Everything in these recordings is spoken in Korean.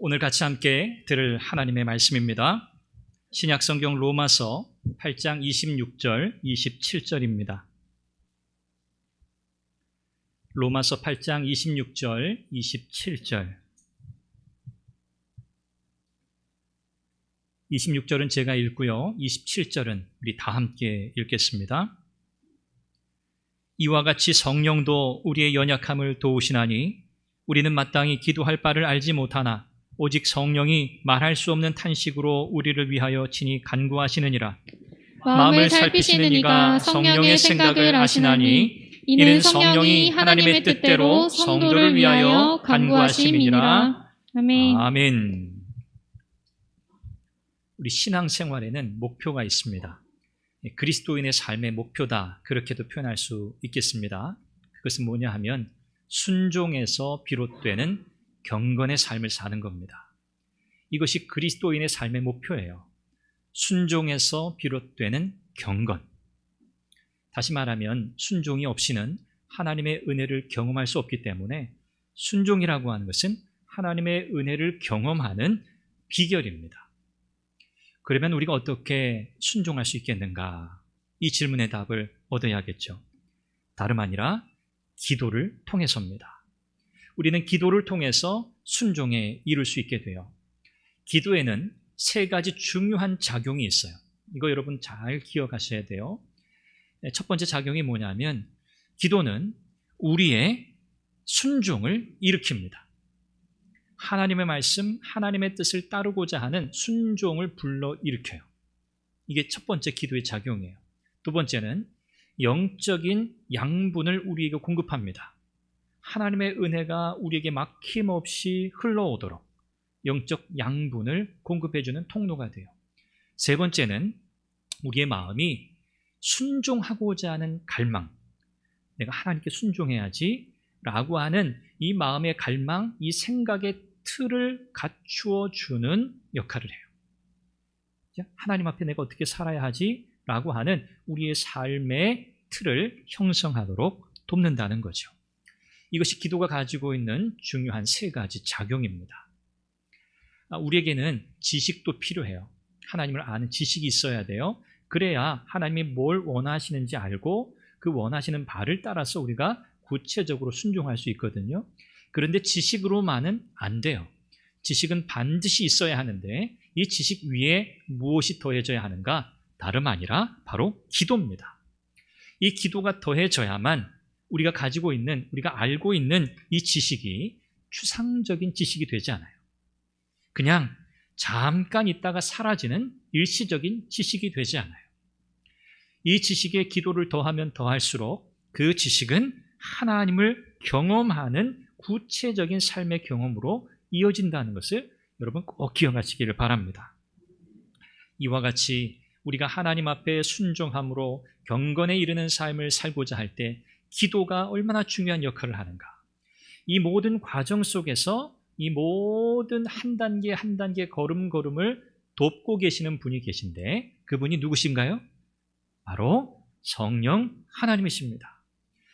오늘 같이 함께 들을 하나님의 말씀입니다. 신약성경 로마서 8장 26절, 27절입니다. 로마서 8장 26절, 27절. 26절은 제가 읽고요. 27절은 우리 다 함께 읽겠습니다. 이와 같이 성령도 우리의 연약함을 도우시나니 우리는 마땅히 기도할 바를 알지 못하나 오직 성령이 말할 수 없는 탄식으로 우리를 위하여 친히 간구하시느니라. 마음을 살피시는 이가 성령의 생각을 아시나니 이는 성령이 하나님의 뜻대로 성도를 위하여 간구하심이니라. 아멘. 아멘. 우리 신앙생활에는 목표가 있습니다. 그리스도인의 삶의 목표다, 그렇게도 표현할 수 있겠습니다. 그것은 뭐냐 하면 순종에서 비롯되는 경건의 삶을 사는 겁니다. 이것이 그리스도인의 삶의 목표예요. 순종에서 비롯되는 경건. 다시 말하면 순종이 없이는 하나님의 은혜를 경험할 수 없기 때문에 순종이라고 하는 것은 하나님의 은혜를 경험하는 비결입니다. 그러면 우리가 어떻게 순종할 수 있겠는가? 이 질문의 답을 얻어야겠죠. 다름 아니라 기도를 통해서입니다. 우리는 기도를 통해서 순종에 이룰 수 있게 돼요. 기도에는 세 가지 중요한 작용이 있어요. 이거 여러분 잘 기억하셔야 돼요. 첫 번째 작용이 뭐냐면 기도는 우리의 순종을 일으킵니다. 하나님의 말씀, 하나님의 뜻을 따르고자 하는 순종을 불러일으켜요. 이게 첫 번째 기도의 작용이에요. 두 번째는 영적인 양분을 우리에게 공급합니다. 하나님의 은혜가 우리에게 막힘없이 흘러오도록 영적 양분을 공급해주는 통로가 돼요. 세 번째는 우리의 마음이 순종하고자 하는 갈망, 내가 하나님께 순종해야지 라고 하는 이 마음의 갈망, 이 생각의 틀을 갖추어 주는 역할을 해요. 하나님 앞에 내가 어떻게 살아야 하지? 라고 하는 우리의 삶의 틀을 형성하도록 돕는다는 거죠. 이것이 기도가 가지고 있는 중요한 세 가지 작용입니다. 우리에게는 지식도 필요해요. 하나님을 아는 지식이 있어야 돼요. 그래야 하나님이 뭘 원하시는지 알고 그 원하시는 바를 따라서 우리가 구체적으로 순종할 수 있거든요. 그런데 지식으로만은 안 돼요. 지식은 반드시 있어야 하는데 이 지식 위에 무엇이 더해져야 하는가? 다름 아니라 바로 기도입니다. 이 기도가 더해져야만 우리가 가지고 있는, 우리가 알고 있는 이 지식이 추상적인 지식이 되지 않아요. 그냥 잠깐 있다가 사라지는 일시적인 지식이 되지 않아요. 이 지식에 기도를 더하면 더할수록 그 지식은 하나님을 경험하는 구체적인 삶의 경험으로 이어진다는 것을 여러분 꼭 기억하시기를 바랍니다. 이와 같이 우리가 하나님 앞에 순종함으로 경건에 이르는 삶을 살고자 할 때 기도가 얼마나 중요한 역할을 하는가. 이 모든 과정 속에서 이 모든 한 단계 한 단계 걸음걸음을 돕고 계시는 분이 계신데 그분이 누구신가요? 바로 성령 하나님이십니다.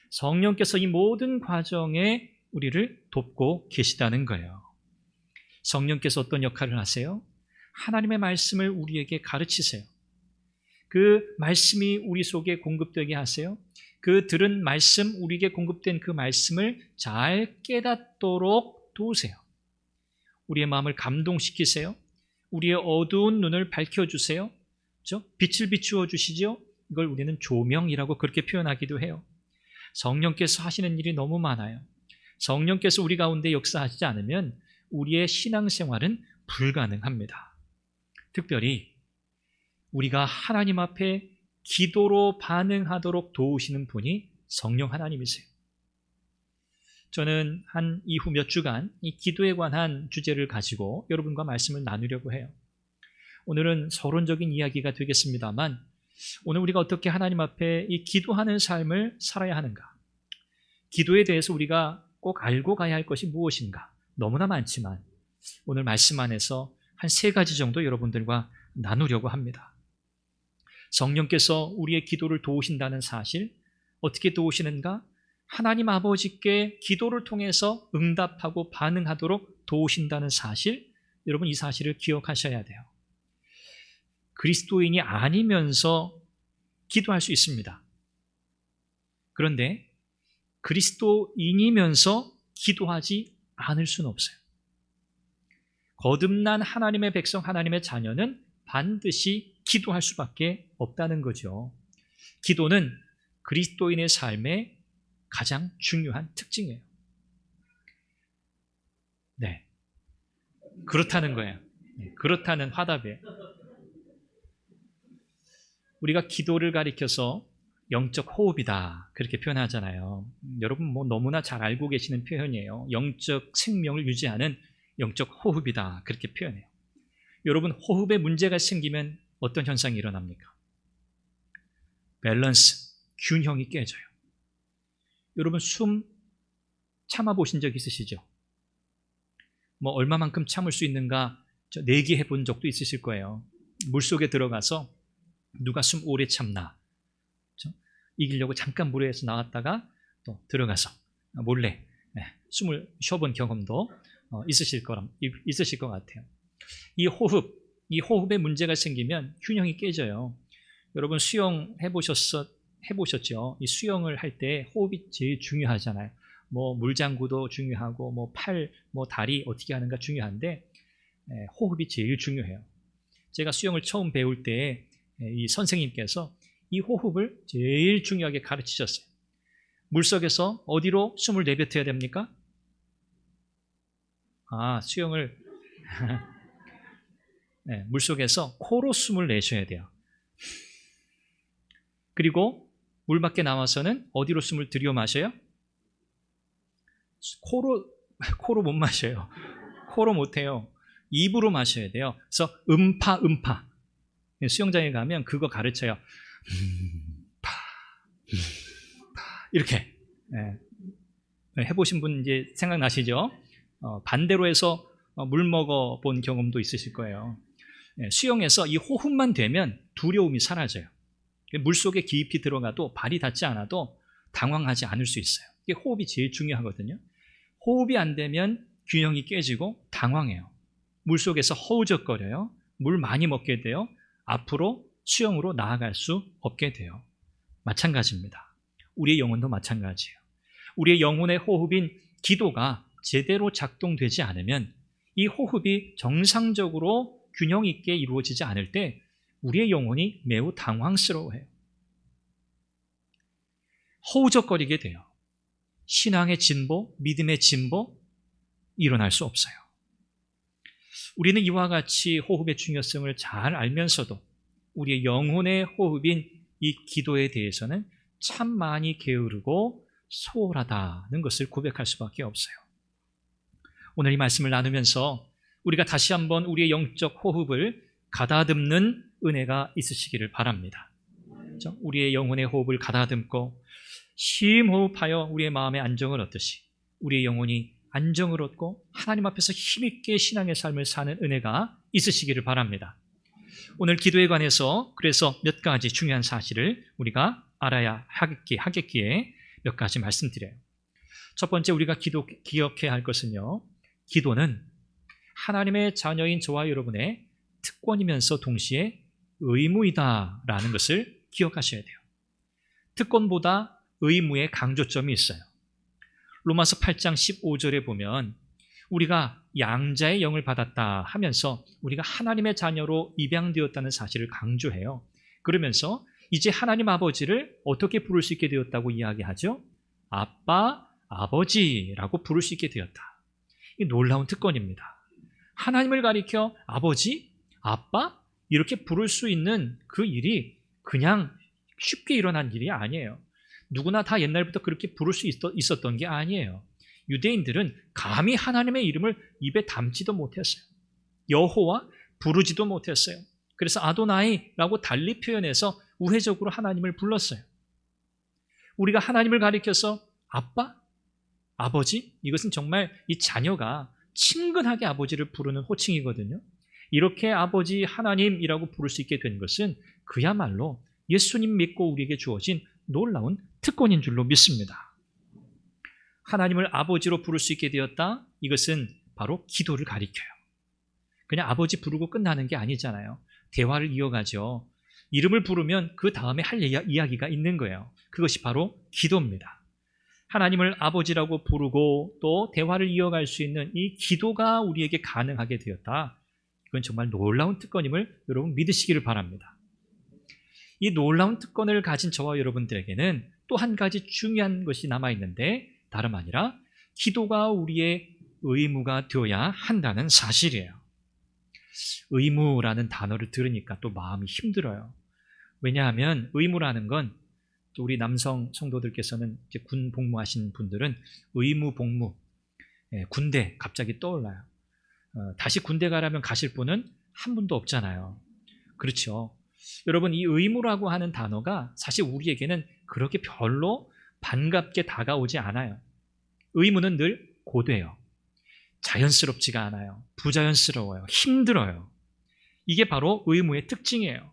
성령께서 이 모든 과정에 우리를 돕고 계시다는 거예요. 성령께서 어떤 역할을 하세요? 하나님의 말씀을 우리에게 가르치세요. 그 말씀이 우리 속에 공급되게 하세요. 그 들은 말씀, 우리에게 공급된 그 말씀을 잘 깨닫도록 도우세요. 우리의 마음을 감동시키세요. 우리의 어두운 눈을 밝혀주세요. 그렇죠? 빛을 비추어 주시죠. 이걸 우리는 조명이라고 그렇게 표현하기도 해요. 성령께서 하시는 일이 너무 많아요. 성령께서 우리 가운데 역사하시지 않으면 우리의 신앙생활은 불가능합니다. 특별히 우리가 하나님 앞에 기도로 반응하도록 도우시는 분이 성령 하나님이세요. 저는 한 이후 몇 주간 이 기도에 관한 주제를 가지고 여러분과 말씀을 나누려고 해요. 오늘은 서론적인 이야기가 되겠습니다만 오늘 우리가 어떻게 하나님 앞에 이 기도하는 삶을 살아야 하는가? 기도에 대해서 우리가 꼭 알고 가야 할 것이 무엇인가? 너무나 많지만 오늘 말씀 안에서 한 세 가지 정도 여러분들과 나누려고 합니다. 성령께서 우리의 기도를 도우신다는 사실, 어떻게 도우시는가? 하나님 아버지께 기도를 통해서 응답하고 반응하도록 도우신다는 사실, 여러분 이 사실을 기억하셔야 돼요. 그리스도인이 아니면서 기도할 수 있습니다. 그런데 그리스도인이면서 기도하지 않을 수는 없어요. 거듭난 하나님의 백성, 하나님의 자녀는 반드시 기도할 수밖에 없다는 거죠. 기도는 그리스도인의 삶의 가장 중요한 특징이에요. 네, 그렇다는 거예요. 그렇다는 화답이에요. 우리가 기도를 가리켜서 영적 호흡이다 그렇게 표현하잖아요. 여러분 뭐 너무나 잘 알고 계시는 표현이에요. 영적 생명을 유지하는 영적 호흡이다 그렇게 표현해요. 여러분 호흡에 문제가 생기면 어떤 현상이 일어납니까? 밸런스, 균형이 깨져요. 여러분 숨 참아보신 적 있으시죠? 뭐 얼마만큼 참을 수 있는가 내기해 본 적도 있으실 거예요. 물속에 들어가서 누가 숨 오래 참나 이기려고 잠깐 물에서 나왔다가 또 들어가서 몰래 숨을 쉬어본 경험도 있으실 것 같아요. 이 호흡에 문제가 생기면 균형이 깨져요. 여러분 수영 해보셨죠? 이 수영을 할 때 호흡이 제일 중요하잖아요. 뭐 물장구도 중요하고 뭐 팔, 뭐 다리 어떻게 하는가 중요한데 호흡이 제일 중요해요. 제가 수영을 처음 배울 때 이 선생님께서 이 호흡을 제일 중요하게 가르치셨어요. 물속에서 어디로 숨을 내뱉어야 됩니까? 수영을 네, 물속에서 코로 숨을 내셔야 돼요. 그리고 물 밖에 나와서는 어디로 숨을 들여 마셔요? 코로 못 마셔요. 코로 못 해요. 입으로 마셔야 돼요. 그래서 음파. 수영장에 가면 그거 가르쳐요. 이렇게 해보신 분 이제 생각나시죠? 반대로 해서 물 먹어 본 경험도 있으실 거예요. 수영에서 이 호흡만 되면 두려움이 사라져요. 물속에 깊이 들어가도 발이 닿지 않아도 당황하지 않을 수 있어요. 이게 호흡이 제일 중요하거든요. 호흡이 안 되면 균형이 깨지고 당황해요. 물속에서 허우적거려요. 물 많이 먹게 돼요. 앞으로 수영으로 나아갈 수 없게 돼요. 마찬가지입니다. 우리의 영혼도 마찬가지예요. 우리의 영혼의 호흡인 기도가 제대로 작동되지 않으면 이 호흡이 정상적으로 균형 있게 이루어지지 않을 때 우리의 영혼이 매우 당황스러워해요. 허우적거리게 돼요. 신앙의 진보, 믿음의 진보 일어날 수 없어요. 우리는 이와 같이 호흡의 중요성을 잘 알면서도 우리의 영혼의 호흡인 이 기도에 대해서는 참 많이 게으르고 소홀하다는 것을 고백할 수밖에 없어요. 오늘 이 말씀을 나누면서 우리가 다시 한번 우리의 영적 호흡을 가다듬는 은혜가 있으시기를 바랍니다. 우리의 영혼의 호흡을 가다듬고 심호흡하여 우리의 마음의 안정을 얻듯이 우리의 영혼이 안정을 얻고 하나님 앞에서 힘있게 신앙의 삶을 사는 은혜가 있으시기를 바랍니다. 오늘 기도에 관해서 그래서 몇 가지 중요한 사실을 우리가 알아야 하겠기에 몇 가지 말씀드려요. 첫 번째 우리가 기억해야 할 것은요, 기도는 하나님의 자녀인 저와 여러분의 특권이면서 동시에 의무이다라는 것을 기억하셔야 돼요. 특권보다 의무의 강조점이 있어요. 로마서 8장 15절에 보면 우리가 양자의 영을 받았다 하면서 우리가 하나님의 자녀로 입양되었다는 사실을 강조해요. 그러면서 이제 하나님 아버지를 어떻게 부를 수 있게 되었다고 이야기하죠? 아빠, 아버지라고 부를 수 있게 되었다. 이 놀라운 특권입니다. 하나님을 가리켜 아버지, 아빠 이렇게 부를 수 있는 그 일이 그냥 쉽게 일어난 일이 아니에요. 누구나 다 옛날부터 그렇게 부를 수 있었던 게 아니에요. 유대인들은 감히 하나님의 이름을 입에 담지도 못했어요. 여호와 부르지도 못했어요. 그래서 아도나이라고 달리 표현해서 우회적으로 하나님을 불렀어요. 우리가 하나님을 가리켜서 아빠, 아버지, 이것은 정말 이 자녀가 친근하게 아버지를 부르는 호칭이거든요. 이렇게 아버지 하나님이라고 부를 수 있게 된 것은 그야말로 예수님 믿고 우리에게 주어진 놀라운 특권인 줄로 믿습니다. 하나님을 아버지로 부를 수 있게 되었다. 이것은 바로 기도를 가리켜요. 그냥 아버지 부르고 끝나는 게 아니잖아요. 대화를 이어가죠. 이름을 부르면 그 다음에 할 이야기가 있는 거예요. 그것이 바로 기도입니다. 하나님을 아버지라고 부르고 또 대화를 이어갈 수 있는 이 기도가 우리에게 가능하게 되었다. 이건 정말 놀라운 특권임을 여러분 믿으시기를 바랍니다. 이 놀라운 특권을 가진 저와 여러분들에게는 또 한 가지 중요한 것이 남아있는데 다름 아니라 기도가 우리의 의무가 되어야 한다는 사실이에요. 의무라는 단어를 들으니까 또 마음이 힘들어요. 왜냐하면 의무라는 건 또 우리 남성 성도들께서는 이제 군 복무하신 분들은 의무 복무, 군대 갑자기 떠올라요. 다시 군대 가라면 가실 분은 한 분도 없잖아요. 그렇죠. 여러분, 이 의무라고 하는 단어가 사실 우리에게는 그렇게 별로 반갑게 다가오지 않아요. 의무는 늘 고돼요. 자연스럽지가 않아요. 부자연스러워요. 힘들어요. 이게 바로 의무의 특징이에요.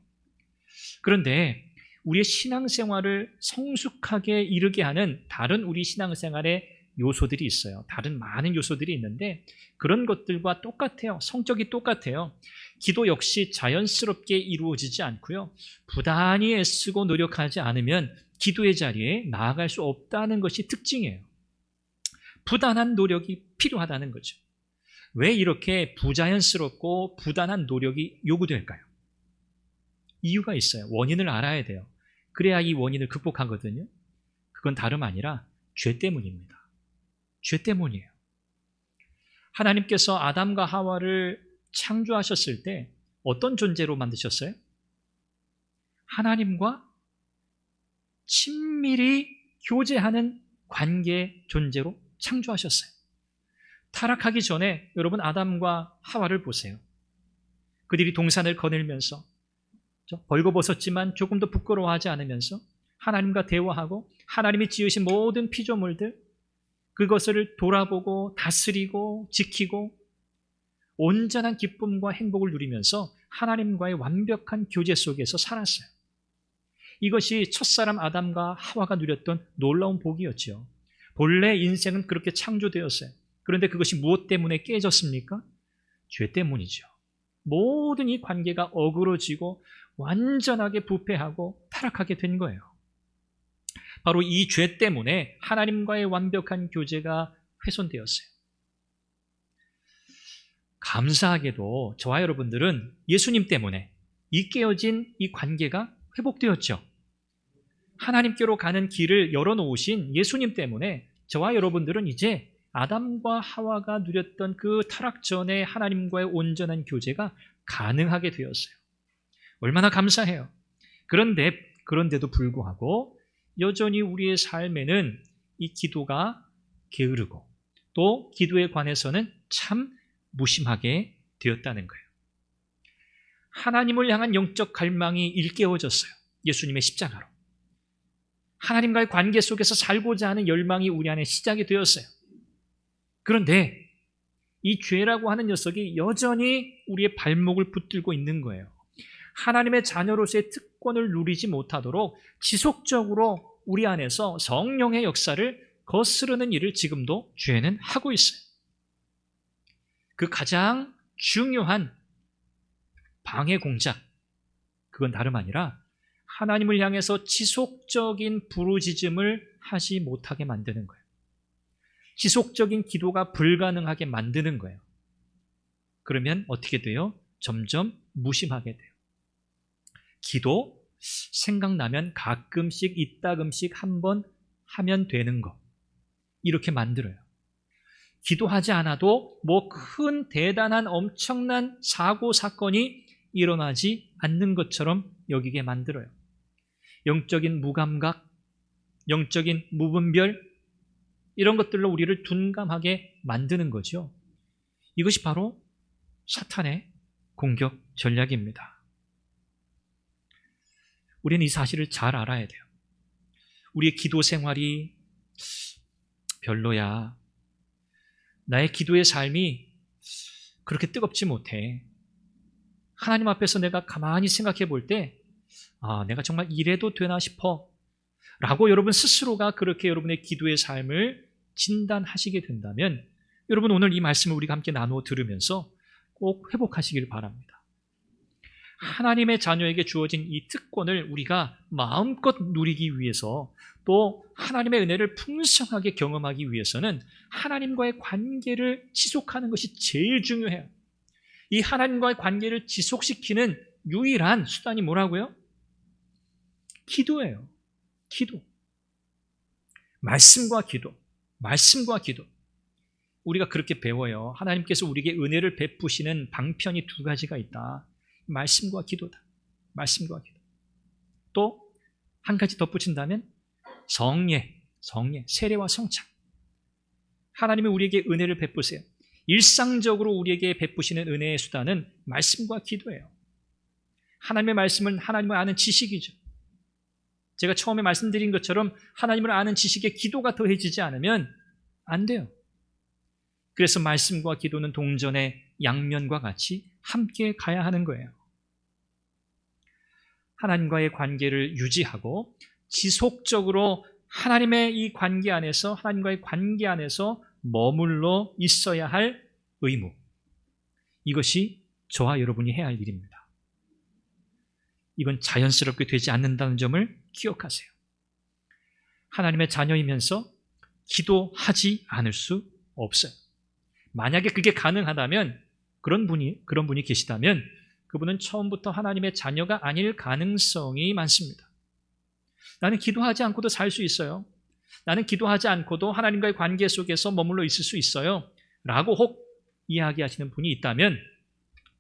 그런데 우리의 신앙생활을 성숙하게 이르게 하는 다른 우리 신앙생활의 요소들이 있어요. 다른 많은 요소들이 있는데 그런 것들과 똑같아요. 성격이 똑같아요. 기도 역시 자연스럽게 이루어지지 않고요. 부단히 애쓰고 노력하지 않으면 기도의 자리에 나아갈 수 없다는 것이 특징이에요. 부단한 노력이 필요하다는 거죠. 왜 이렇게 부자연스럽고 부단한 노력이 요구될까요? 이유가 있어요. 원인을 알아야 돼요. 그래야 이 원인을 극복하거든요. 그건 다름 아니라 죄 때문입니다. 죄 때문이에요. 하나님께서 아담과 하와를 창조하셨을 때 어떤 존재로 만드셨어요? 하나님과 친밀히 교제하는 관계 존재로 창조하셨어요. 타락하기 전에 여러분 아담과 하와를 보세요. 그들이 동산을 거닐면서 벌거벗었지만 조금 더 부끄러워하지 않으면서 하나님과 대화하고 하나님이 지으신 모든 피조물들 그것을 돌아보고 다스리고 지키고 온전한 기쁨과 행복을 누리면서 하나님과의 완벽한 교제 속에서 살았어요. 이것이 첫사람 아담과 하와가 누렸던 놀라운 복이었죠. 본래 인생은 그렇게 창조되었어요. 그런데 그것이 무엇 때문에 깨졌습니까? 죄 때문이죠. 모든 이 관계가 어그러지고 완전하게 부패하고 타락하게 된 거예요. 바로 이 죄 때문에 하나님과의 완벽한 교제가 훼손되었어요. 감사하게도 저와 여러분들은 예수님 때문에 이 깨어진 이 관계가 회복되었죠. 하나님께로 가는 길을 열어놓으신 예수님 때문에 저와 여러분들은 이제 아담과 하와가 누렸던 그 타락 전에 하나님과의 온전한 교제가 가능하게 되었어요. 얼마나 감사해요. 그런데도 불구하고 여전히 우리의 삶에는 이 기도가 게으르고 또 기도에 관해서는 참 무심하게 되었다는 거예요. 하나님을 향한 영적 갈망이 일깨워졌어요. 예수님의 십자가로. 하나님과의 관계 속에서 살고자 하는 열망이 우리 안에 시작이 되었어요. 그런데 이 죄라고 하는 녀석이 여전히 우리의 발목을 붙들고 있는 거예요. 하나님의 자녀로서의 특권을 누리지 못하도록 지속적으로 우리 안에서 성령의 역사를 거스르는 일을 지금도 죄는 하고 있어요. 그 가장 중요한 방해 공작, 그건 다름 아니라 하나님을 향해서 지속적인 부르짖음을 하지 못하게 만드는 거예요. 지속적인 기도가 불가능하게 만드는 거예요. 그러면 어떻게 돼요? 점점 무심하게 돼요. 기도, 생각나면 가끔씩 이따금씩 한번 하면 되는 거, 이렇게 만들어요. 기도하지 않아도 뭐 큰 대단한 엄청난 사고 사건이 일어나지 않는 것처럼 여기게 만들어요. 영적인 무감각, 영적인 무분별, 이런 것들로 우리를 둔감하게 만드는 거죠. 이것이 바로 사탄의 공격 전략입니다. 우리는 이 사실을 잘 알아야 돼요. 우리의 기도 생활이 별로야. 나의 기도의 삶이 그렇게 뜨겁지 못해. 하나님 앞에서 내가 가만히 생각해 볼 때, 내가 정말 이래도 되나 싶어. 라고 여러분 스스로가 그렇게 여러분의 기도의 삶을 진단하시게 된다면, 여러분 오늘 이 말씀을 우리가 함께 나누어 들으면서 꼭 회복하시길 바랍니다. 하나님의 자녀에게 주어진 이 특권을 우리가 마음껏 누리기 위해서, 또 하나님의 은혜를 풍성하게 경험하기 위해서는 하나님과의 관계를 지속하는 것이 제일 중요해요. 이 하나님과의 관계를 지속시키는 유일한 수단이 뭐라고요? 기도예요. 기도. 말씀과 기도. 말씀과 기도. 우리가 그렇게 배워요. 하나님께서 우리에게 은혜를 베푸시는 방편이 두 가지가 있다. 말씀과 기도다. 말씀과 기도. 또 한 가지 덧붙인다면 성례, 세례와 성찬. 하나님이 우리에게 은혜를 베푸세요. 일상적으로 우리에게 베푸시는 은혜의 수단은 말씀과 기도예요. 하나님의 말씀은 하나님을 아는 지식이죠. 제가 처음에 말씀드린 것처럼 하나님을 아는 지식에 기도가 더해지지 않으면 안 돼요. 그래서 말씀과 기도는 동전의 양면과 같이 함께 가야 하는 거예요. 하나님과의 관계를 유지하고 지속적으로 하나님의 이 관계 안에서, 하나님과의 관계 안에서 머물러 있어야 할 의무. 이것이 저와 여러분이 해야 할 일입니다. 이건 자연스럽게 되지 않는다는 점을 기억하세요. 하나님의 자녀이면서 기도하지 않을 수 없어요. 만약에 그게 가능하다면, 그런 분이 계시다면 그분은 처음부터 하나님의 자녀가 아닐 가능성이 많습니다. 나는 기도하지 않고도 살 수 있어요. 나는 기도하지 않고도 하나님과의 관계 속에서 머물러 있을 수 있어요. 라고 혹 이야기하시는 분이 있다면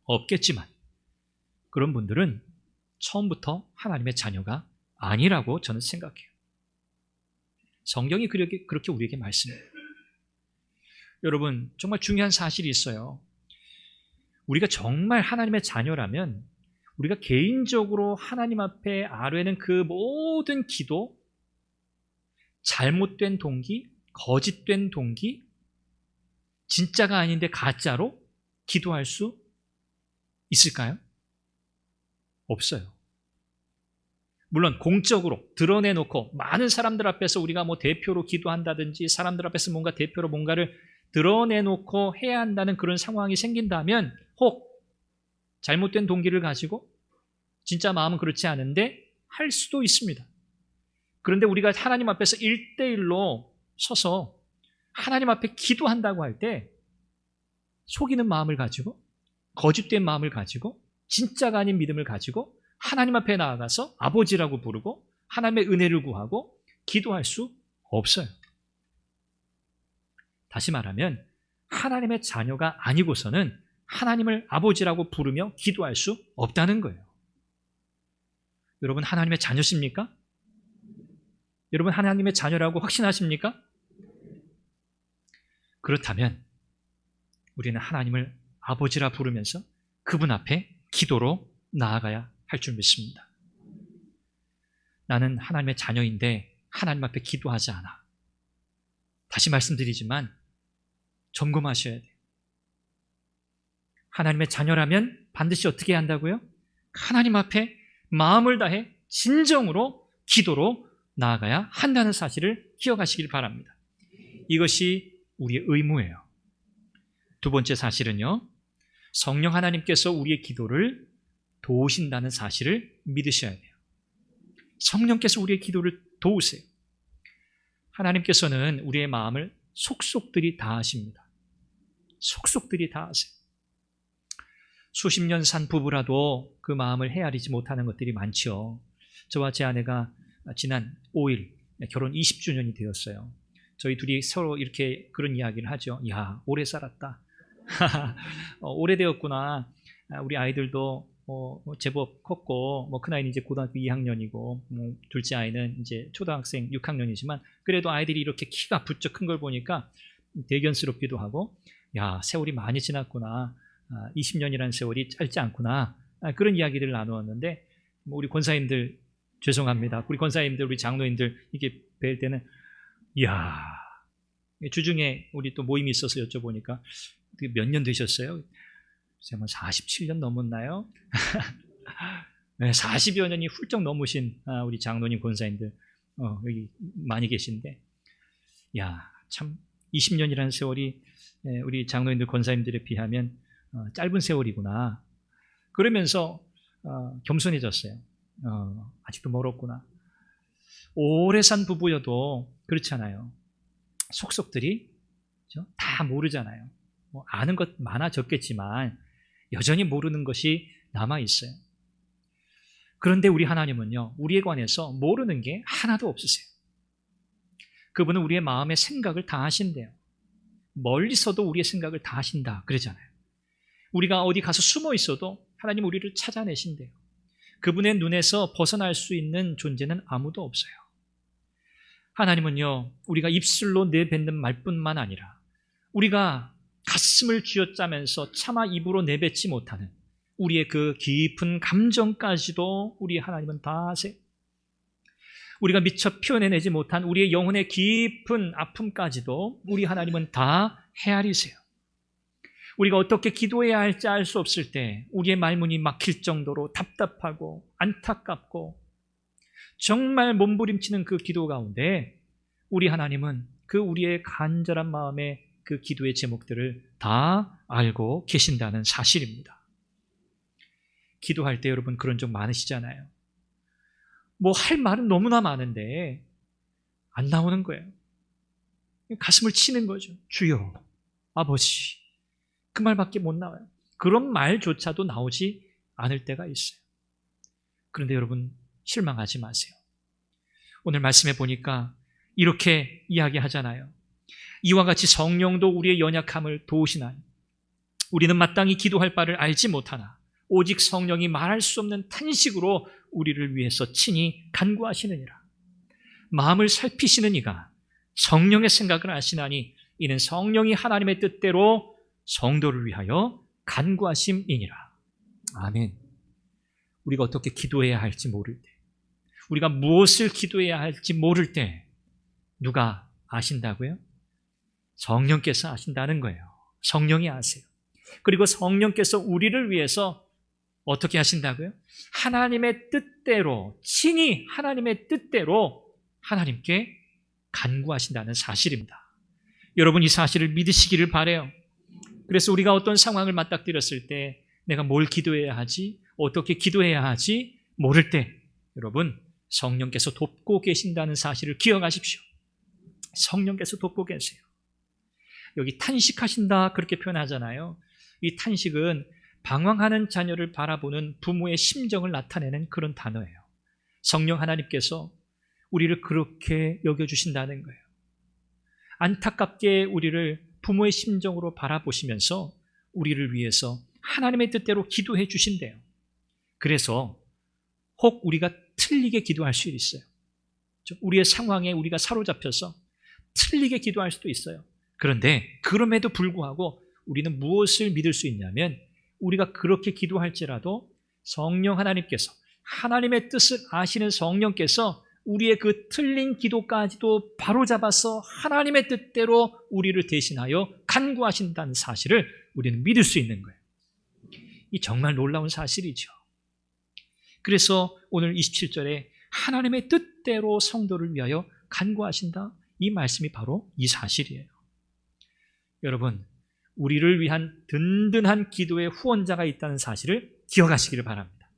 없겠지만, 그런 분들은 처음부터 하나님의 자녀가 아니라고 저는 생각해요. 성경이 그렇게 우리에게 말씀해요. 여러분, 정말 중요한 사실이 있어요. 우리가 정말 하나님의 자녀라면 우리가 개인적으로 하나님 앞에 아뢰는 그 모든 기도, 잘못된 동기, 거짓된 동기, 진짜가 아닌데 가짜로 기도할 수 있을까요? 없어요. 물론 공적으로 드러내놓고 많은 사람들 앞에서 우리가 뭐 대표로 기도한다든지 사람들 앞에서 뭔가 대표로 뭔가를 드러내놓고 해야 한다는 그런 상황이 생긴다면 혹 잘못된 동기를 가지고 진짜 마음은 그렇지 않은데 할 수도 있습니다. 그런데 우리가 하나님 앞에서 1대1로 서서 하나님 앞에 기도한다고 할 때 속이는 마음을 가지고, 거짓된 마음을 가지고, 진짜가 아닌 믿음을 가지고 하나님 앞에 나아가서 아버지라고 부르고 하나님의 은혜를 구하고 기도할 수 없어요. 다시 말하면 하나님의 자녀가 아니고서는 하나님을 아버지라고 부르며 기도할 수 없다는 거예요. 여러분, 하나님의 자녀십니까? 여러분, 하나님의 자녀라고 확신하십니까? 그렇다면 우리는 하나님을 아버지라 부르면서 그분 앞에 기도로 나아가야 할 줄 믿습니다. 나는 하나님의 자녀인데 하나님 앞에 기도하지 않아. 다시 말씀드리지만 점검하셔야 돼요. 하나님의 자녀라면 반드시 어떻게 해야 한다고요? 하나님 앞에 마음을 다해 진정으로 기도로 나아가야 한다는 사실을 기억하시길 바랍니다. 이것이 우리의 의무예요. 두 번째 사실은요, 성령 하나님께서 우리의 기도를 도우신다는 사실을 믿으셔야 돼요. 성령께서 우리의 기도를 도우세요. 하나님께서는 우리의 마음을 속속들이 다 아십니다. 속속들이 다 아세요. 수십 년 산 부부라도 그 마음을 헤아리지 못하는 것들이 많죠. 저와 제 아내가 지난 5일 결혼 20주년이 되었어요. 저희 둘이 서로 이렇게 그런 이야기를 하죠. 야, 오래 살았다. 오래되었구나. 우리 아이들도 제법 컸고, 큰아이는 이제 고등학교 2학년이고, 둘째 아이는 이제 초등학생 6학년이지만, 그래도 아이들이 이렇게 키가 부쩍 큰 걸 보니까 대견스럽기도 하고, 야, 세월이 많이 지났구나. 20년이라는 세월이 짧지 않구나. 그런 이야기들을 나누었는데, 우리 권사님들, 죄송합니다. 우리 권사님들, 우리 장로님들, 이게 뵐 때는, 이야, 주중에 우리 또 모임이 있어서 여쭤보니까, 몇 년 되셨어요? 47년 넘었나요? 네, 40여 년이 훌쩍 넘으신 우리 장로님 권사님들 여기 많이 계신데, 야, 참 20년이라는 세월이 우리 장로님들 권사님들에 비하면 짧은 세월이구나. 그러면서 겸손해졌어요. 아직도 멀었구나. 오래 산 부부여도 그렇잖아요. 속속들이 그렇죠? 다 모르잖아요. 뭐 아는 것 많아졌겠지만 여전히 모르는 것이 남아있어요. 그런데 우리 하나님은요, 우리에 관해서 모르는 게 하나도 없으세요. 그분은 우리의 마음의 생각을 다 하신대요. 멀리서도 우리의 생각을 다 하신다 그러잖아요. 우리가 어디 가서 숨어 있어도 하나님 우리를 찾아내신대요. 그분의 눈에서 벗어날 수 있는 존재는 아무도 없어요. 하나님은요, 우리가 입술로 내뱉는 말뿐만 아니라 우리가 가슴을 쥐어짜면서 차마 입으로 내뱉지 못하는 우리의 그 깊은 감정까지도 우리 하나님은 다 아세요. 우리가 미처 표현해내지 못한 우리의 영혼의 깊은 아픔까지도 우리 하나님은 다 헤아리세요. 우리가 어떻게 기도해야 할지 알 수 없을 때 우리의 말문이 막힐 정도로 답답하고 안타깝고 정말 몸부림치는 그 기도 가운데 우리 하나님은 그 우리의 간절한 마음의 그 기도의 제목들을 다 알고 계신다는 사실입니다. 기도할 때 여러분 그런 적 많으시잖아요. 뭐 할 말은 너무나 많은데 안 나오는 거예요. 가슴을 치는 거죠. 주여, 아버지. 그 말밖에 못 나와요. 그런 말조차도 나오지 않을 때가 있어요. 그런데 여러분 실망하지 마세요. 오늘 말씀해 보니까 이렇게 이야기하잖아요. 이와 같이 성령도 우리의 연약함을 도우시나니 우리는 마땅히 기도할 바를 알지 못하나 오직 성령이 말할 수 없는 탄식으로 우리를 위해서 친히 간구하시느니라. 마음을 살피시는 이가 성령의 생각을 아시나니 이는 성령이 하나님의 뜻대로 성도를 위하여 간구하심이니라. 아멘. 우리가 어떻게 기도해야 할지 모를 때, 우리가 무엇을 기도해야 할지 모를 때 누가 아신다고요? 성령께서 아신다는 거예요. 성령이 아세요. 그리고 성령께서 우리를 위해서 어떻게 하신다고요? 하나님의 뜻대로, 친히 하나님의 뜻대로 하나님께 간구하신다는 사실입니다. 여러분 이 사실을 믿으시기를 바라요. 그래서 우리가 어떤 상황을 맞닥뜨렸을 때 내가 뭘 기도해야 하지, 어떻게 기도해야 하지 모를 때 여러분 성령께서 돕고 계신다는 사실을 기억하십시오. 성령께서 돕고 계세요. 여기 탄식하신다 그렇게 표현하잖아요. 이 탄식은 방황하는 자녀를 바라보는 부모의 심정을 나타내는 그런 단어예요. 성령 하나님께서 우리를 그렇게 여겨주신다는 거예요. 안타깝게 우리를 부모의 심정으로 바라보시면서 우리를 위해서 하나님의 뜻대로 기도해 주신대요. 그래서 혹 우리가 틀리게 기도할 수 있어요. 우리의 상황에 우리가 사로잡혀서 틀리게 기도할 수도 있어요. 그런데 그럼에도 불구하고 우리는 무엇을 믿을 수 있냐면 우리가 그렇게 기도할지라도 성령 하나님께서, 하나님의 뜻을 아시는 성령께서 우리의 그 틀린 기도까지도 바로잡아서 하나님의 뜻대로 우리를 대신하여 간구하신다는 사실을 우리는 믿을 수 있는 거예요. 이 정말 놀라운 사실이죠. 그래서 오늘 27절에 하나님의 뜻대로 성도를 위하여 간구하신다, 이 말씀이 바로 이 사실이에요. 여러분, 우리를 위한 든든한 기도의 후원자가 있다는 사실을 기억하시기를 바랍니다.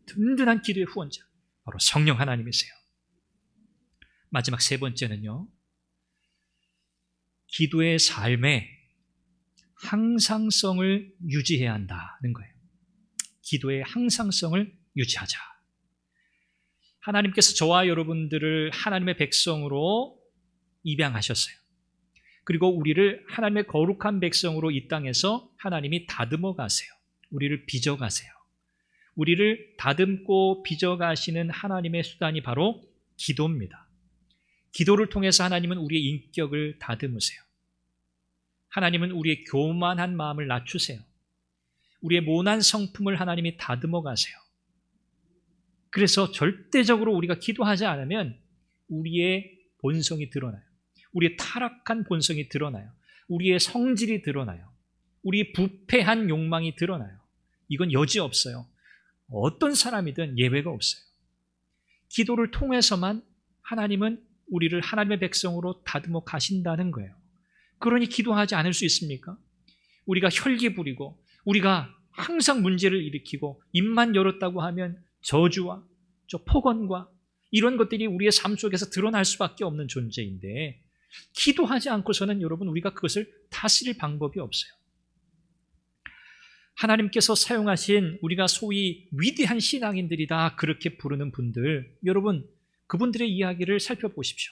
든든한 기도의 후원자, 바로 성령 하나님이세요. 마지막 세 번째는요, 기도의 삶에 항상성을 유지해야 한다는 거예요. 기도의 항상성을 유지하자. 하나님께서 저와 여러분들을 하나님의 백성으로 입양하셨어요. 그리고 우리를 하나님의 거룩한 백성으로 이 땅에서 하나님이 다듬어 가세요. 우리를 빚어 가세요. 우리를 다듬고 빚어 가시는 하나님의 수단이 바로 기도입니다. 기도를 통해서 하나님은 우리의 인격을 다듬으세요. 하나님은 우리의 교만한 마음을 낮추세요. 우리의 모난 성품을 하나님이 다듬어 가세요. 그래서 절대적으로 우리가 기도하지 않으면 우리의 본성이 드러나요. 우리의 타락한 본성이 드러나요. 우리의 성질이 드러나요. 우리의 부패한 욕망이 드러나요. 이건 여지없어요. 어떤 사람이든 예외가 없어요. 기도를 통해서만 하나님은 우리를 하나님의 백성으로 다듬어 가신다는 거예요. 그러니 기도하지 않을 수 있습니까? 우리가 혈기 부리고 우리가 항상 문제를 일으키고 입만 열었다고 하면 저주와 폭언과 이런 것들이 우리의 삶 속에서 드러날 수밖에 없는 존재인데, 기도하지 않고서는 여러분 우리가 그것을 다스릴 방법이 없어요. 하나님께서 사용하신 우리가 소위 위대한 신앙인들이다 그렇게 부르는 분들, 여러분 그분들의 이야기를 살펴보십시오.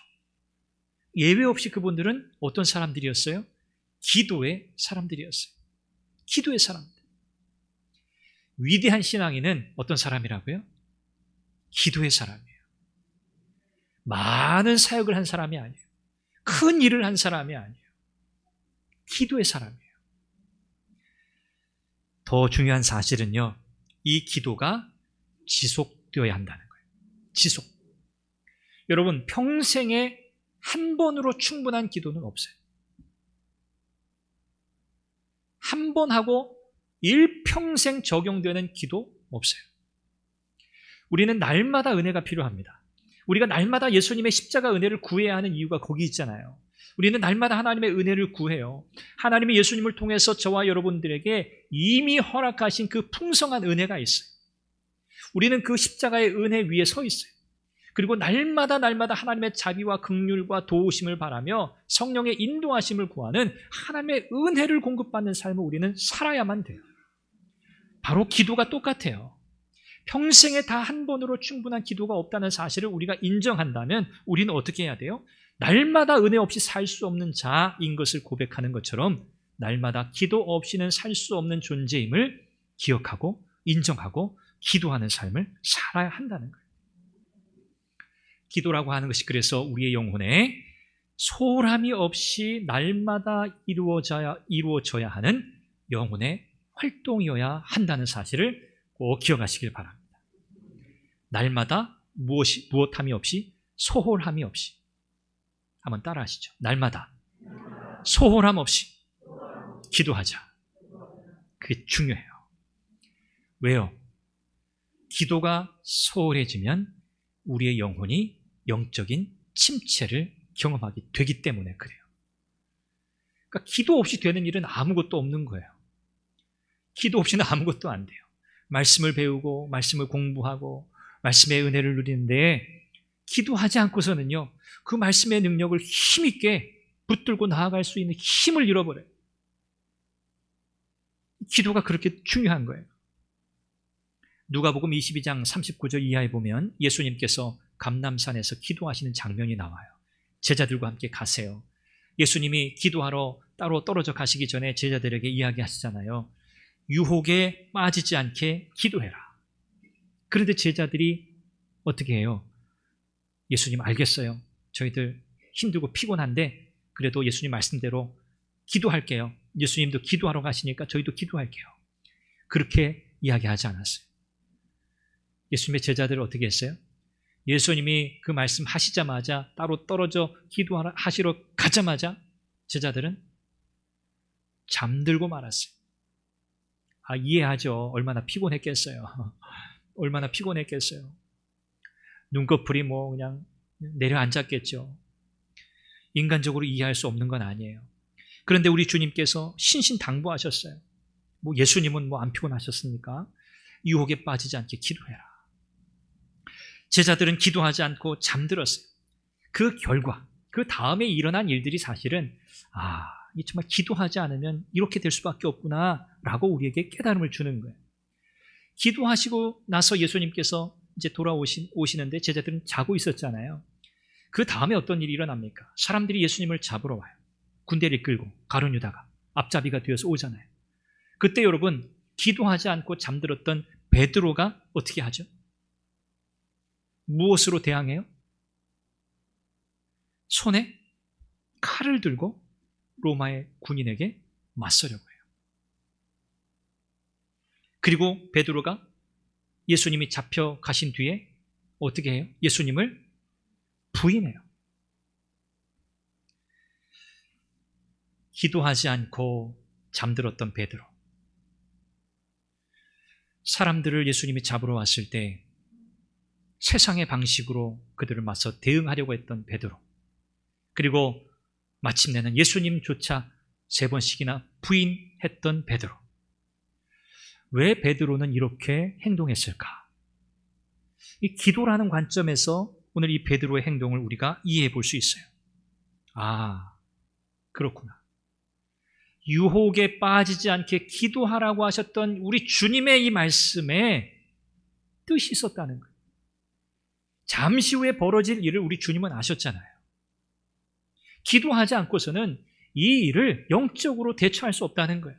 예외 없이 그분들은 어떤 사람들이었어요? 기도의 사람들이었어요. 기도의 사람들. 위대한 신앙인은 어떤 사람이라고요? 기도의 사람이에요. 많은 사역을 한 사람이 아니에요. 큰 일을 한 사람이 아니에요. 기도의 사람이에요. 더 중요한 사실은요, 이 기도가 지속되어야 한다는 거예요. 지속. 여러분, 평생에 한 번으로 충분한 기도는 없어요. 한 번 하고 일평생 적용되는 기도 없어요. 우리는 날마다 은혜가 필요합니다. 우리가 날마다 예수님의 십자가 은혜를 구해야 하는 이유가 거기 있잖아요. 우리는 날마다 하나님의 은혜를 구해요. 하나님의 예수님을 통해서 저와 여러분들에게 이미 허락하신 그 풍성한 은혜가 있어요. 우리는 그 십자가의 은혜 위에 서 있어요. 그리고 날마다 하나님의 자비와 긍휼과 도우심을 바라며 성령의 인도하심을 구하는 하나님의 은혜를 공급받는 삶을 우리는 살아야만 돼요. 바로 기도가 똑같아요. 평생에 다 한 번으로 충분한 기도가 없다는 사실을 우리가 인정한다면 우리는 어떻게 해야 돼요? 날마다 은혜 없이 살 수 없는 자인 것을 고백하는 것처럼 날마다 기도 없이는 살 수 없는 존재임을 기억하고 인정하고 기도하는 삶을 살아야 한다는 거예요. 기도라고 하는 것이 그래서 우리의 영혼에 소홀함이 없이 날마다 이루어져야 하는 영혼의 활동이어야 한다는 사실을 꼭 기억하시길 바랍니다. 날마다 무엇함이 없이, 소홀함이 없이. 한번 따라 하시죠. 날마다 소홀함 없이 기도하자. 그게 중요해요. 왜요? 기도가 소홀해지면 우리의 영혼이 영적인 침체를 경험하게 되기 때문에 그래요. 그러니까 기도 없이 되는 일은 아무것도 없는 거예요. 기도 없이는 아무것도 안 돼요. 말씀을 배우고 말씀을 공부하고 말씀의 은혜를 누리는데 기도하지 않고서는요, 그 말씀의 능력을 힘있게 붙들고 나아갈 수 있는 힘을 잃어버려요. 기도가 그렇게 중요한 거예요. 누가복음 22장 39절 이하에 보면 예수님께서 감람산에서 기도하시는 장면이 나와요. 제자들과 함께 가세요. 예수님이 기도하러 따로 떨어져 가시기 전에 제자들에게 이야기하시잖아요. 유혹에 빠지지 않게 기도해라. 그런데 제자들이 어떻게 해요? 예수님 알겠어요. 저희들 힘들고 피곤한데 그래도 예수님 말씀대로 기도할게요. 예수님도 기도하러 가시니까 저희도 기도할게요. 그렇게 이야기하지 않았어요. 예수님의 제자들은 어떻게 했어요? 예수님이 그 말씀 하시자마자 따로 떨어져 기도하시러 가자마자 제자들은 잠들고 말았어요. 이해하죠. 얼마나 피곤했겠어요. 얼마나 피곤했겠어요. 눈꺼풀이 그냥 내려앉았겠죠. 인간적으로 이해할 수 없는 건 아니에요. 그런데 우리 주님께서 신신당부하셨어요. 예수님은 안 피곤하셨습니까? 유혹에 빠지지 않게 기도해라. 제자들은 기도하지 않고 잠들었어요. 그 결과, 그 다음에 일어난 일들이 사실은 이 정말 기도하지 않으면 이렇게 될 수밖에 없구나 라고 우리에게 깨달음을 주는 거예요. 기도하시고 나서 예수님께서 이제 오시는데 제자들은 자고 있었잖아요. 그 다음에 어떤 일이 일어납니까? 사람들이 예수님을 잡으러 와요. 군대를 끌고 가룟 유다가 앞잡이가 되어서 오잖아요. 그때 여러분, 기도하지 않고 잠들었던 베드로가 어떻게 하죠? 무엇으로 대항해요? 손에 칼을 들고 로마의 군인에게 맞서려고 해요. 그리고 베드로가 예수님이 잡혀가신 뒤에 어떻게 해요? 예수님을 부인해요. 기도하지 않고 잠들었던 베드로. 사람들을 예수님이 잡으러 왔을 때 세상의 방식으로 그들을 맞서 대응하려고 했던 베드로. 그리고 마침내는 예수님조차 3번씩이나 부인했던 베드로. 왜 베드로는 이렇게 행동했을까? 이 기도라는 관점에서 오늘 이 베드로의 행동을 우리가 이해해 볼 수 있어요. 아, 그렇구나. 유혹에 빠지지 않게 기도하라고 하셨던 우리 주님의 이 말씀에 뜻이 있었다는 거예요. 잠시 후에 벌어질 일을 우리 주님은 아셨잖아요. 기도하지 않고서는 이 일을 영적으로 대처할 수 없다는 거예요.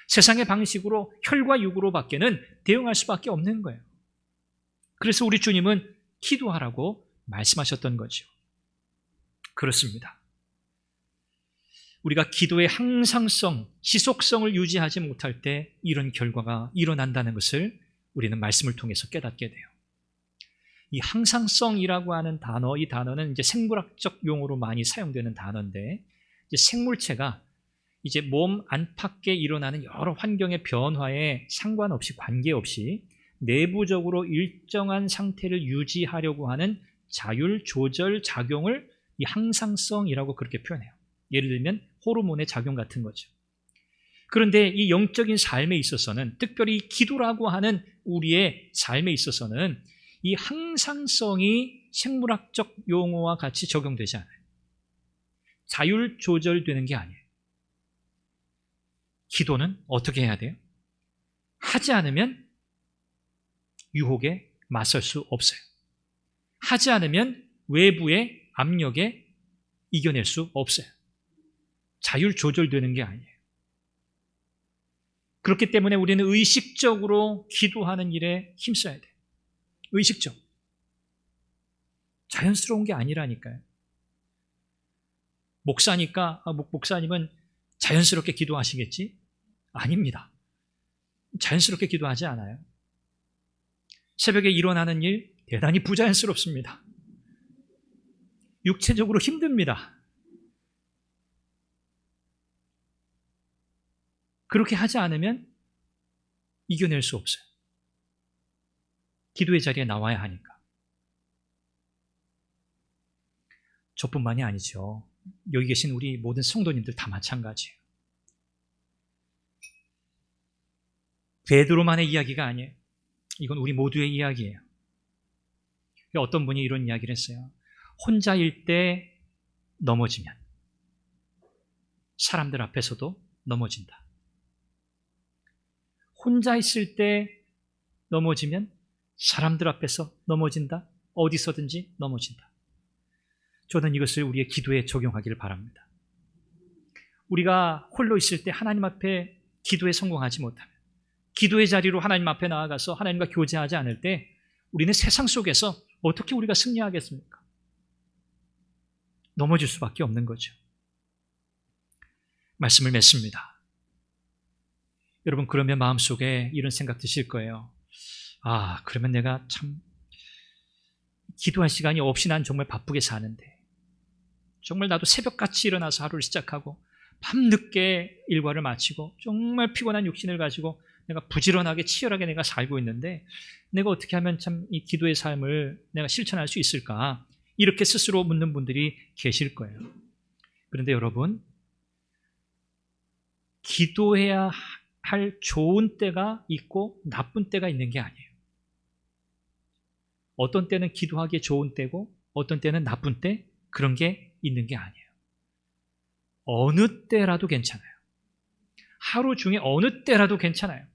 세상의 방식으로 혈과 육으로 밖에는 대응할 수밖에 없는 거예요. 그래서 우리 주님은 기도하라고 말씀하셨던 거죠. 그렇습니다. 우리가 기도의 항상성, 지속성을 유지하지 못할 때 이런 결과가 일어난다는 것을 우리는 말씀을 통해서 깨닫게 돼요. 이 항상성이라고 하는 단어, 이 단어는 이제 생물학적 용어로 많이 사용되는 단어인데, 이제 생물체가 이제 몸 안팎에 일어나는 여러 환경의 변화에 상관없이, 관계없이 내부적으로 일정한 상태를 유지하려고 하는 자율 조절 작용을 이 항상성이라고 그렇게 표현해요. 예를 들면 호르몬의 작용 같은 거죠. 그런데 이 영적인 삶에 있어서는, 특별히 기도라고 하는 우리의 삶에 있어서는 이 항상성이 생물학적 용어와 같이 적용되지 않아요. 자율 조절되는 게 아니에요. 기도는 어떻게 해야 돼요? 하지 않으면 유혹에 맞설 수 없어요. 하지 않으면 외부의 압력에 이겨낼 수 없어요. 자율 조절되는 게 아니에요. 그렇기 때문에 우리는 의식적으로 기도하는 일에 힘써야 돼요. 의식적. 자연스러운 게 아니라니까요. 목사니까 목사님은 자연스럽게 기도하시겠지? 아닙니다. 자연스럽게 기도하지 않아요. 새벽에 일어나는 일 대단히 부자연스럽습니다. 육체적으로 힘듭니다. 그렇게 하지 않으면 이겨낼 수 없어요. 기도의 자리에 나와야 하니까. 저뿐만이 아니죠. 여기 계신 우리 모든 성도님들 다 마찬가지예요. 베드로만의 이야기가 아니에요. 이건 우리 모두의 이야기예요. 어떤 분이 이런 이야기를 했어요. 혼자일 때 넘어지면 사람들 앞에서도 넘어진다. 혼자 있을 때 넘어지면 사람들 앞에서 넘어진다. 어디서든지 넘어진다. 저는 이것을 우리의 기도에 적용하기를 바랍니다. 우리가 홀로 있을 때 하나님 앞에 기도에 성공하지 못하면, 기도의 자리로 하나님 앞에 나아가서 하나님과 교제하지 않을 때 우리는 세상 속에서 어떻게 우리가 승리하겠습니까? 넘어질 수밖에 없는 거죠. 말씀을 맺습니다. 여러분, 그러면 마음속에 이런 생각 드실 거예요. 아, 그러면 내가 참 기도할 시간이 없이 난 정말 바쁘게 사는데, 정말 나도 새벽같이 일어나서 하루를 시작하고 밤늦게 일과를 마치고 정말 피곤한 육신을 가지고 내가 부지런하게 치열하게 내가 살고 있는데 내가 어떻게 하면 참 이 기도의 삶을 내가 실천할 수 있을까? 이렇게 스스로 묻는 분들이 계실 거예요. 그런데 여러분, 기도해야 할 좋은 때가 있고 나쁜 때가 있는 게 아니에요. 어떤 때는 기도하기에 좋은 때고 어떤 때는 나쁜 때, 그런 게 있는 게 아니에요. 어느 때라도 괜찮아요. 하루 중에 어느 때라도 괜찮아요.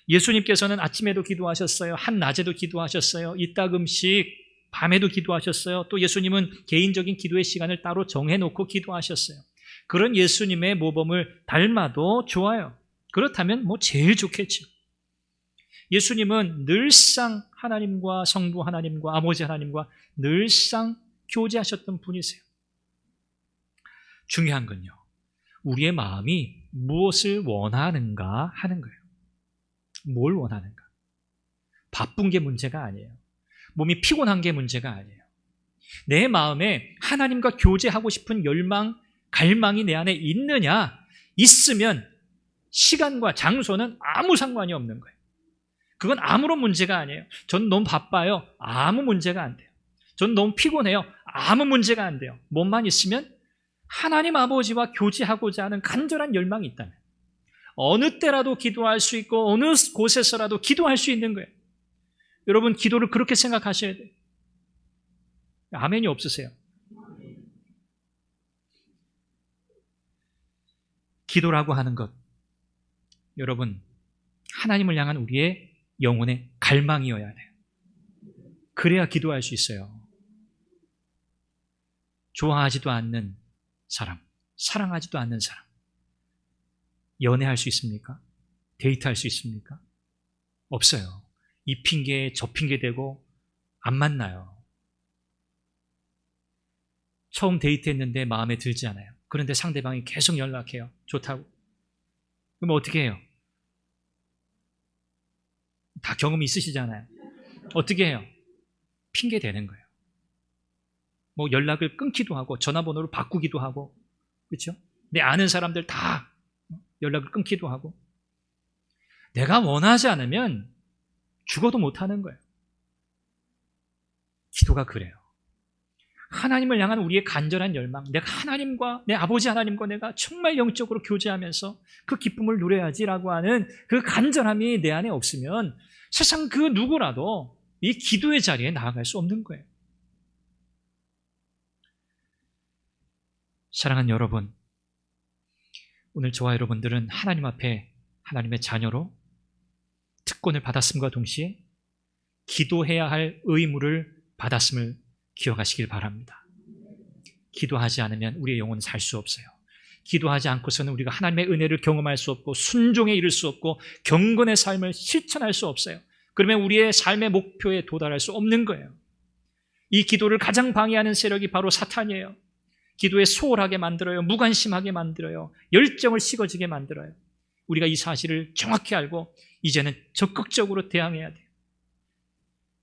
예수님께서는 아침에도 기도하셨어요. 한낮에도 기도하셨어요. 이따금씩 밤에도 기도하셨어요. 또 예수님은 개인적인 기도의 시간을 따로 정해놓고 기도하셨어요. 그런 예수님의 모범을 닮아도 좋아요. 그렇다면 제일 좋겠죠. 예수님은 늘상 하나님과 성부 하나님과 아버지 하나님과 늘상 교제하셨던 분이세요. 중요한 건요, 우리의 마음이 무엇을 원하는가 하는 거예요. 뭘 원하는가? 바쁜 게 문제가 아니에요. 몸이 피곤한 게 문제가 아니에요. 내 마음에 하나님과 교제하고 싶은 열망, 갈망이 내 안에 있느냐? 있으면 시간과 장소는 아무 상관이 없는 거예요. 그건 아무런 문제가 아니에요. 전 너무 바빠요. 아무 문제가 안 돼요. 전 너무 피곤해요. 아무 문제가 안 돼요. 몸만 있으면 하나님 아버지와 교제하고자 하는 간절한 열망이 있다면, 어느 때라도 기도할 수 있고 어느 곳에서라도 기도할 수 있는 거예요. 여러분 기도를 그렇게 생각하셔야 돼요. 아멘이 없으세요? 기도라고 하는 것, 여러분 하나님을 향한 우리의 영혼의 갈망이어야 돼요. 그래야 기도할 수 있어요. 좋아하지도 않는 사람, 사랑하지도 않는 사람, 연애할 수 있습니까? 데이트할 수 있습니까? 없어요. 이 핑계 저 핑계 대고 안 만나요. 처음 데이트했는데 마음에 들지 않아요. 그런데 상대방이 계속 연락해요. 좋다고. 그럼 어떻게 해요? 다 경험이 있으시잖아요. 어떻게 해요? 핑계 대는 거예요. 뭐 연락을 끊기도 하고 전화번호를 바꾸기도 하고, 그렇죠? 내 아는 사람들 다 연락을 끊기도 하고. 내가 원하지 않으면 죽어도 못하는 거예요. 기도가 그래요. 하나님을 향한 우리의 간절한 열망, 내가 하나님과 내 아버지 하나님과 내가 정말 영적으로 교제하면서 그 기쁨을 누려야지라고 하는 그 간절함이 내 안에 없으면 세상 그 누구라도 이 기도의 자리에 나아갈 수 없는 거예요. 사랑하는 여러분, 오늘 저와 여러분들은 하나님 앞에 하나님의 자녀로 특권을 받았음과 동시에 기도해야 할 의무를 받았음을 기억하시길 바랍니다. 기도하지 않으면 우리의 영혼은 살 수 없어요. 기도하지 않고서는 우리가 하나님의 은혜를 경험할 수 없고 순종에 이를 수 없고 경건의 삶을 실천할 수 없어요. 그러면 우리의 삶의 목표에 도달할 수 없는 거예요. 이 기도를 가장 방해하는 세력이 바로 사탄이에요. 기도에 소홀하게 만들어요. 무관심하게 만들어요. 열정을 식어지게 만들어요. 우리가 이 사실을 정확히 알고 이제는 적극적으로 대항해야 돼요.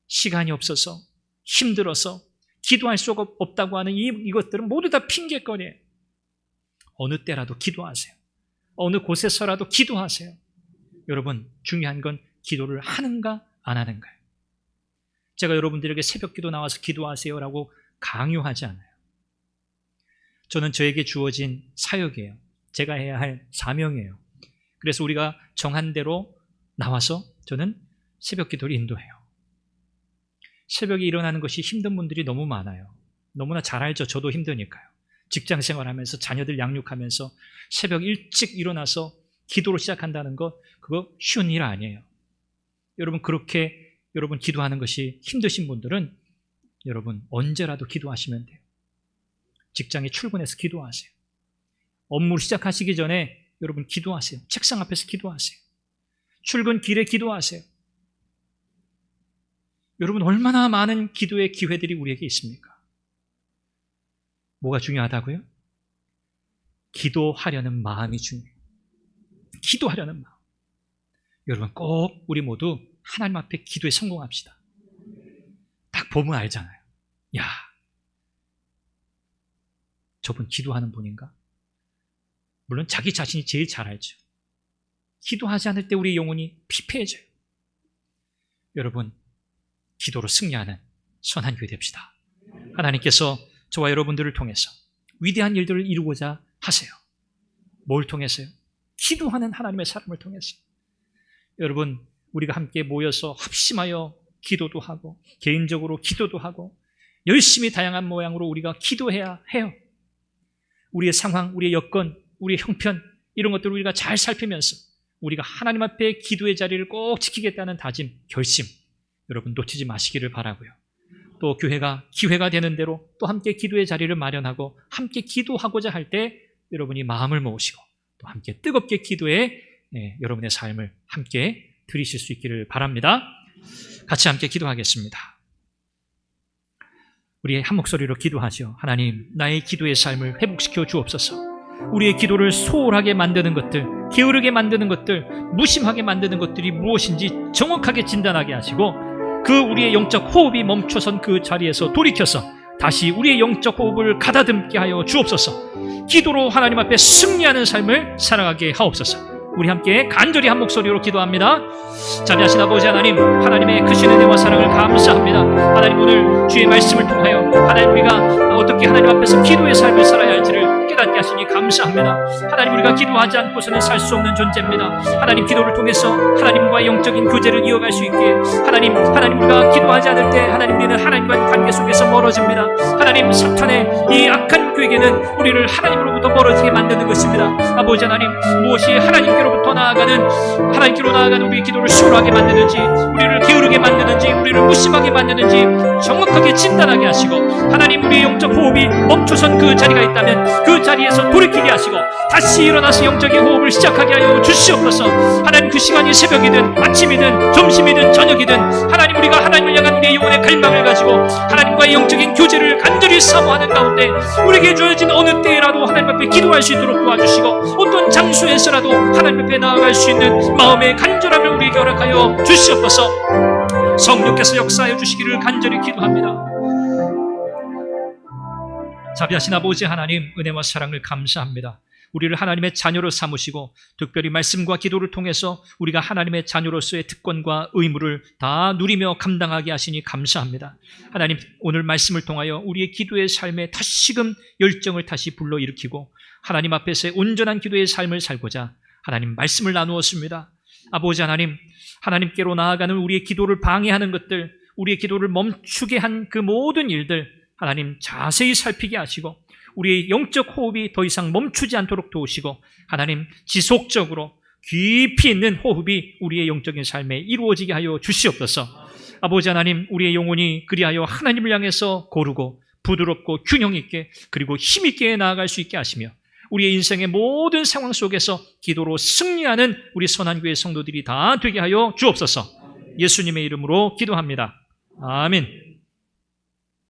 시간이 없어서, 힘들어서, 기도할 수가 없다고 하는 이것들은 모두 다 핑계거리예요. 어느 때라도 기도하세요. 어느 곳에서라도 기도하세요. 여러분, 중요한 건 기도를 하는가 안 하는가요. 제가 여러분들에게 새벽 기도 나와서 기도하세요라고 강요하지 않아요. 저는 저에게 주어진 사역이에요. 제가 해야 할 사명이에요. 그래서 우리가 정한 대로 나와서 저는 새벽 기도를 인도해요. 새벽에 일어나는 것이 힘든 분들이 너무 많아요. 너무나 잘 알죠. 저도 힘드니까요. 직장 생활하면서 자녀들 양육하면서 새벽 일찍 일어나서 기도를 시작한다는 것, 그거 쉬운 일 아니에요. 여러분 그렇게 여러분 기도하는 것이 힘드신 분들은 여러분 언제라도 기도하시면 돼요. 직장에 출근해서 기도하세요. 업무를 시작하시기 전에 여러분 기도하세요. 책상 앞에서 기도하세요. 출근길에 기도하세요. 여러분 얼마나 많은 기도의 기회들이 우리에게 있습니까? 뭐가 중요하다고요? 기도하려는 마음이 중요해요. 기도하려는 마음. 여러분 꼭 우리 모두 하나님 앞에 기도에 성공합시다. 딱 보면 알잖아요. 야, 저분 기도하는 분인가? 물론 자기 자신이 제일 잘 알죠. 기도하지 않을 때 우리 영혼이 피폐해져요. 여러분 기도로 승리하는 선한 교회 됩시다. 하나님께서 저와 여러분들을 통해서 위대한 일들을 이루고자 하세요. 뭘 통해서요? 기도하는 하나님의 사람을 통해서. 여러분 우리가 함께 모여서 합심하여 기도도 하고 개인적으로 기도도 하고 열심히 다양한 모양으로 우리가 기도해야 해요. 우리의 상황, 우리의 여건, 우리의 형편 이런 것들을 우리가 잘 살피면서 우리가 하나님 앞에 기도의 자리를 꼭 지키겠다는 다짐, 결심 여러분 놓치지 마시기를 바라고요. 또 교회가 기회가 되는 대로 또 함께 기도의 자리를 마련하고 함께 기도하고자 할 때 여러분이 마음을 모으시고 또 함께 뜨겁게 기도에 여러분의 삶을 함께 드리실 수 있기를 바랍니다. 같이 함께 기도하겠습니다. 우리 한 목소리로 기도하죠. 하나님, 나의 기도의 삶을 회복시켜 주옵소서. 우리의 기도를 소홀하게 만드는 것들, 게으르게 만드는 것들, 무심하게 만드는 것들이 무엇인지 정확하게 진단하게 하시고 그 우리의 영적 호흡이 멈춰선 그 자리에서 돌이켜서 다시 우리의 영적 호흡을 가다듬게 하여 주옵소서. 기도로 하나님 앞에 승리하는 삶을 살아가게 하옵소서. 우리 함께 간절히 한 목소리로 기도합니다. 자비하신 아버지 하나님, 하나님의 크신 은혜와 사랑을 감사합니다. 하나님 오늘 주의 말씀을 통하여 하나님 우리가 어떻게 하나님 앞에서 기도의 삶을 살아야 할지를 깨닫게 하시니 감사합니다. 하나님, 우리가 기도하지 않고서는 살 수 없는 존재입니다. 하나님, 기도를 통해서 하나님과의 영적인 교제를 이어갈 수 있게 하나님 우리가 기도하지 않을 때 하나님, 우리는 하나님과의 관계 속에서 멀어집니다. 하나님, 사탄의 이 악한 괴계는 우리를 하나님으로부터 멀어지게 만드는 것입니다. 아버지 하나님, 무엇이 하나님께로 나아가는 우리의 기도를 소홀하게 만드는지, 우리를 게으르게 만드는지, 우리를 무심하게 만드는지 정확하게 진단하게 하시고, 하나님, 우리의 영적 호흡이 멈춰선 그 자리가 있다면 그 자리에서 돌이키게 하시고 다시 일어나서 영적인 호흡을 시작하게 하여 주시옵소서. 하나님, 그 시간이 새벽이든 아침이든 점심이든 저녁이든 하나님, 우리가 하나님을 향한 우리의 영혼의 갈망을 가지고 하나님과의 영적인 교제를 간절히 사모하는 가운데 우리에게 주어진 어느 때라도 하나님 앞에 기도할 수 있도록 도와주시고, 어떤 장소에서라도 하나님 앞에 나아갈 수 있는 마음의 간절함을 우리에게 허락하여 주시옵소서. 성령께서 역사하여 주시기를 간절히 기도합니다. 자비하신 아버지 하나님, 은혜와 사랑을 감사합니다. 우리를 하나님의 자녀로 삼으시고 특별히 말씀과 기도를 통해서 우리가 하나님의 자녀로서의 특권과 의무를 다 누리며 감당하게 하시니 감사합니다. 하나님, 오늘 말씀을 통하여 우리의 기도의 삶에 다시금 열정을 다시 불러일으키고 하나님 앞에서의 온전한 기도의 삶을 살고자 하나님 말씀을 나누었습니다. 아버지 하나님, 하나님께로 나아가는 우리의 기도를 방해하는 것들, 우리의 기도를 멈추게 한 그 모든 일들 하나님 자세히 살피게 하시고 우리의 영적 호흡이 더 이상 멈추지 않도록 도우시고 하나님, 지속적으로 깊이 있는 호흡이 우리의 영적인 삶에 이루어지게 하여 주시옵소서. 아버지 하나님, 우리의 영혼이 그리하여 하나님을 향해서 고르고 부드럽고 균형 있게 그리고 힘 있게 나아갈 수 있게 하시며 우리의 인생의 모든 상황 속에서 기도로 승리하는 우리 선한교회 성도들이 다 되게 하여 주옵소서. 예수님의 이름으로 기도합니다. 아멘.